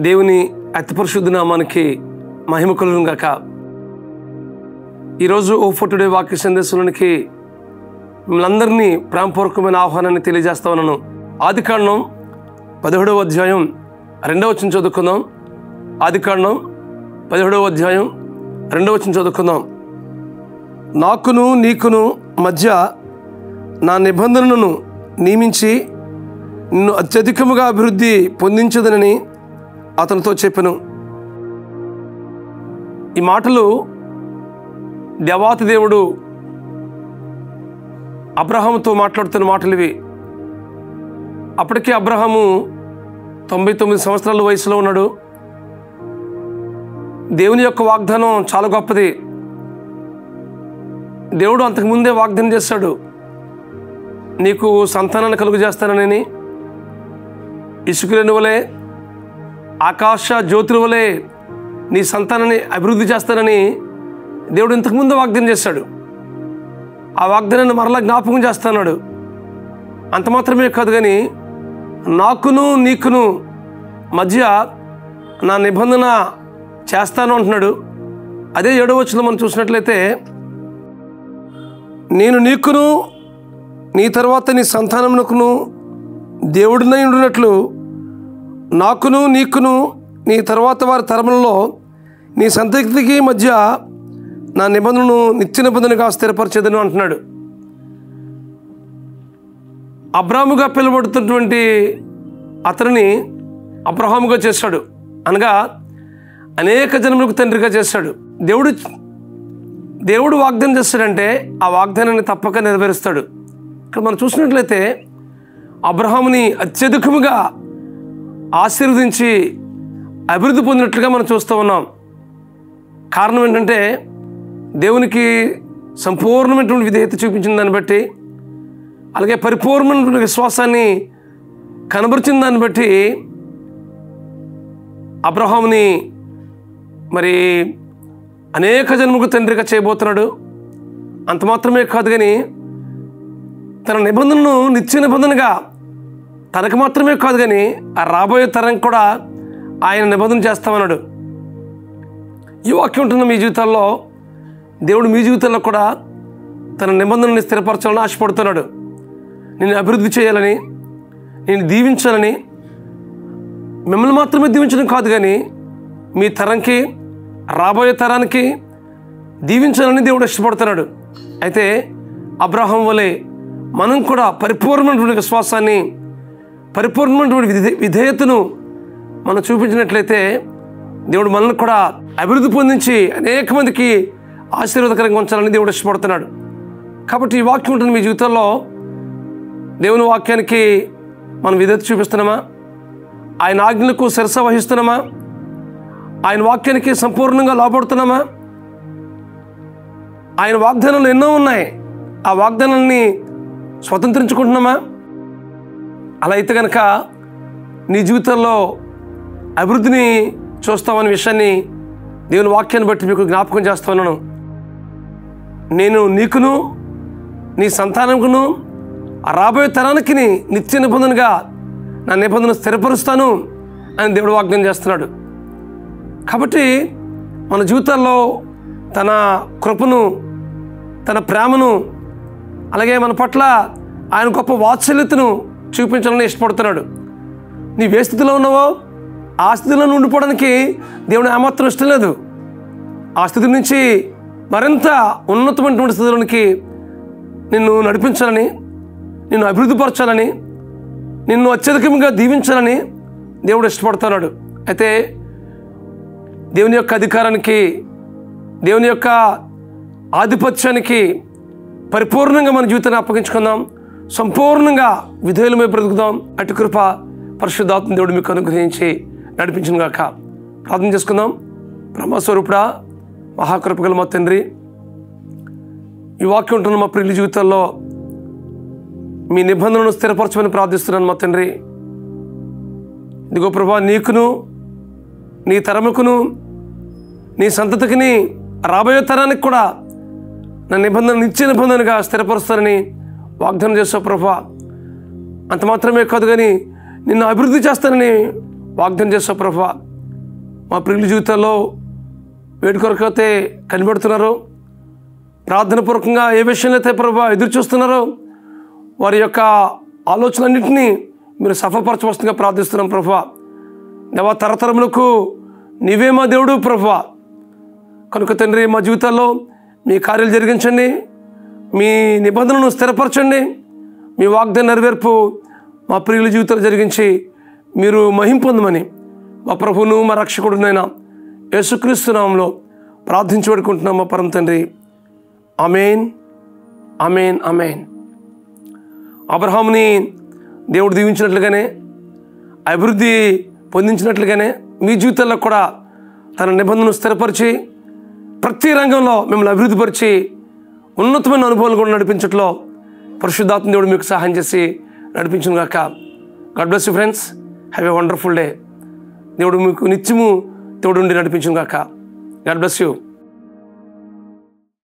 దేవుని అతి పరిశుద్ధ నామానికి మహిమ కలుగును గాక. ఈరోజు ఓ టుడే వాక్య సందేశంలోనికి మిమ్మల్ని అందరినీ ప్రేమపూర్వకమైన ఆహ్వానాన్ని తెలియజేస్తా ఉన్నాను. ఆదికాండం 17వ అధ్యాయం 2వ వచనం చదువుకుందాం. ఆదికాండం 17వ అధ్యాయం 2వ వచనం చదువుకుందాం. నాకును నీకును మధ్య నా నిబంధనను నియమించి నిన్ను అత్యధికముగా అభివృద్ధి పొందించదనని అతనితో చెప్పెను. ఈ మాటలు దేవాతి దేవుడు అబ్రహాముతో మాట్లాడుతున్న మాటలు ఇవి. అప్పటికే అబ్రహాము 99 సంవత్సరాల వయసులో ఉన్నాడు. దేవుని యొక్క వాగ్దానం చాలా గొప్పది. దేవుడు అంతకుముందే వాగ్దానం చేశాడు, నీకు సంతానాన్ని కలుగు చేస్తానని, ఇసుకలేని వలె ఆకాశ జ్యోతుల వలె నీ సంతానాన్ని అభివృద్ధి చేస్తానని దేవుడు ఇంతకుముందు వాగ్దానం చేశాడు. ఆ వాగ్దానాన్ని మరలా జ్ఞాపకం చేస్తున్నాడు. అంత మాత్రమే కాదు, కానీ నాకును నీకును మధ్య నా నిబంధన చేస్తాను అంటున్నాడు. అదే 7వ వచనంలో మనం చూసినట్లయితే, నేను నీకును నీ తర్వాత నీ సంతానమునకును దేవుడినై ఉండినట్లు నాకును నీకును నీ తర్వాత వారి తరములలో నీ సంతతికి మధ్య నా నిబంధనను నిత్య నిబంధనగా స్థిరపరిచేదను అంటున్నాడు. అబ్రాహాముగా పిలువబడుతున్నటువంటి అతనిని అబ్రహాముగా చేశాడు, అనగా అనేక జన్మలకు తండ్రిగా చేశాడు. దేవుడు వాగ్దానం చేస్తాడంటే ఆ వాగ్దానాన్ని తప్పక నెరవేరుస్తాడు. ఇక్కడ మనం చూసినట్లయితే అబ్రహాముని అత్యధికముగా ఆశీర్వదించి అభివృద్ధి పొందినట్లుగా మనం చూస్తూ ఉన్నాం. కారణం ఏంటంటే, దేవునికి సంపూర్ణమైనటువంటి విధేయత చూపించిన దాన్ని బట్టి, అలాగే పరిపూర్ణమైనటువంటి విశ్వాసాన్ని కనబరిచిన దాన్ని బట్టి అబ్రహాముని మరి అనేక జన్మకు తండ్రిగా చేయబోతున్నాడు. అంత మాత్రమే కాదు, కానీ తన నిబంధనను నిత్య నిబంధనగా తనకు మాత్రమే కాదు, కానీ ఆ రాబోయే తరం కూడా ఆయన నిబంధన చేస్తామన్నాడు. ఈ వాక్యం ఉంటున్న మీ జీవితాల్లో దేవుడు మీ జీవితాల్లో కూడా తన నిబంధనని స్థిరపరచాలని ఆశపడుతున్నాడు. నేను అభివృద్ధి చేయాలని, నేను దీవించాలని, మిమ్మల్ని మాత్రమే దీవించడం కాదు, కానీ మీ తరంకి రాబోయే తరానికి దీవించాలని దేవుడు ఇష్టపడుతున్నాడు. అయితే అబ్రహాం వలె మనం కూడా పరిపూర్ణమైనటువంటి విశ్వాసాన్ని, పరిపూర్ణమైనటువంటి విధేయతను మనం చూపించినట్లయితే దేవుడు మనల్ని కూడా అభివృద్ధి పొందించి అనేక మందికి ఆశీర్వాదకరంగా ఉంచాలని దేవుడు ఇష్టపడుతున్నాడు. కాబట్టి ఈ వాక్యం ఉంటుంది మీ జీవితంలో. దేవుని వాక్యానికి మనం విధేయత చూపిస్తున్నామా? ఆయన ఆజ్ఞలకు శిరస వహిస్తున్నామా? ఆయన వాక్యానికి సంపూర్ణంగా లోబడుతున్నామా? ఆయన వాగ్దానాలు ఎన్నో ఉన్నాయి, ఆ వాగ్దానాన్ని స్వతంత్రించుకుంటున్నామా? అలా అయితే కనుక నీ జీవితంలో అభివృద్ధిని చూస్తామనే విషయాన్ని దేవుని వాక్యాన్ని బట్టి మీకు జ్ఞాపకం చేస్తా ఉన్నాను. నేను నీకును నీ సంతానముకును రాబోయే తరానికి నిత్య నిబంధనగా నా నిబంధన స్థిరపరుస్తాను అని దేవుడు వాగ్దానం చేస్తున్నాడు. కాబట్టి మన జీవితాల్లో తన కృపను, తన ప్రేమను, అలాగే మన పట్ల ఆయన గొప్ప వాత్సల్యతను చూపించాలని ఇష్టపడుతున్నాడు. నీవు ఏ స్థితిలో ఉన్నావో ఆ స్థితిలో ఉండిపోవడానికి దేవుని ఏమాత్రం ఇష్టం లేదు. ఆ స్థితి నుంచి మరింత ఉన్నతమైనటువంటి స్థితిలోనికి నిన్ను నడిపించాలని, నిన్ను అభివృద్ధిపరచాలని, నిన్ను అత్యధికంగా దీవించాలని దేవుడు ఇష్టపడుతున్నాడు. అయితే దేవుని యొక్క అధికారానికి, దేవుని యొక్క ఆధిపత్యానికి పరిపూర్ణంగా మన జీవితాన్ని అప్పగించుకుందాం. సంపూర్ణంగా విధేయులమై బ్రతుకుదాం. అటు కృప పరిశుద్ధాత్మ దేవుడు మీకు అనుగ్రహించి నడిపించును గాక. ప్రార్థన చేసుకుందాం. బ్రహ్మస్వరూపుడా, మహాకృపగల మా తండ్రి, ఈ వాక్యం ఉంటున్న మా ప్రియుల జీవితాల్లో మీ నిబంధనలను స్థిరపరచమని ప్రార్థిస్తున్నాను మా తండ్రి. ఇదిగో ప్రభా, నీకును నీ తరముకును నీ సంతతికి రాబోయే తరానికి కూడా నా నిబంధన నిత్య నిబంధనగా స్థిరపరుస్తానని వాగ్దానం చేస్తావు ప్రభా. అంత మాత్రమే కాదు, కానీ నిన్ను అభివృద్ధి చేస్తానని వాగ్దానం చేస్తావు ప్రభువా. మా ప్రియుల జీవితాల్లో వేడి కొరకైతే కనిపెడుతున్నారో, ప్రార్థనపూర్వకంగా ఏ విషయంలో అయితే ప్రభువా ఎదురు చూస్తున్నారో వారి యొక్క ఆలోచనలన్నింటినీ మీరు సఫలపరచవలసిందిగా ప్రార్థిస్తున్నాం ప్రభువా. దేవా, తరతరములకు నీవే మా దేవుడు ప్రభువా. కనుక తండ్రి, మా జీవితాల్లో మీ కార్యాలు జరిగించండి, మీ నిబంధనలను స్థిరపరచండి, మీ వాగ్దాన నెరవేర్పు మా ప్రియుల జీవితాలు జరిగించి మీరు మహిమ పొందమని మా ప్రభువును మా రక్షకుడునైన యేసుక్రీస్తు నామములో ప్రార్థించి పెడుకుంటున్నాం మా పరమ తండ్రి. ఆమేన్, ఆమేన్, ఆమేన్. అబ్రహాముని దేవుడు దీవించినట్లుగానే, అభివృద్ధి పొందించినట్లుగానే మీ జీవితాల్లో కూడా తన నిబంధనను స్థిరపరిచి ప్రతి రంగంలో మిమ్మల్ని అభివృద్ధిపరిచి ఉన్నతమైన అనుభవాలు కూడా నడిపించట్లో పరిశుద్ధాత్మ దేవుడు మీకు సహాయం చేసి నడిపించును గాక. God bless you friends. Have a wonderful day. దేవుడు మీకు నిత్యము తోడుండి నడిపించును గాక. God bless you.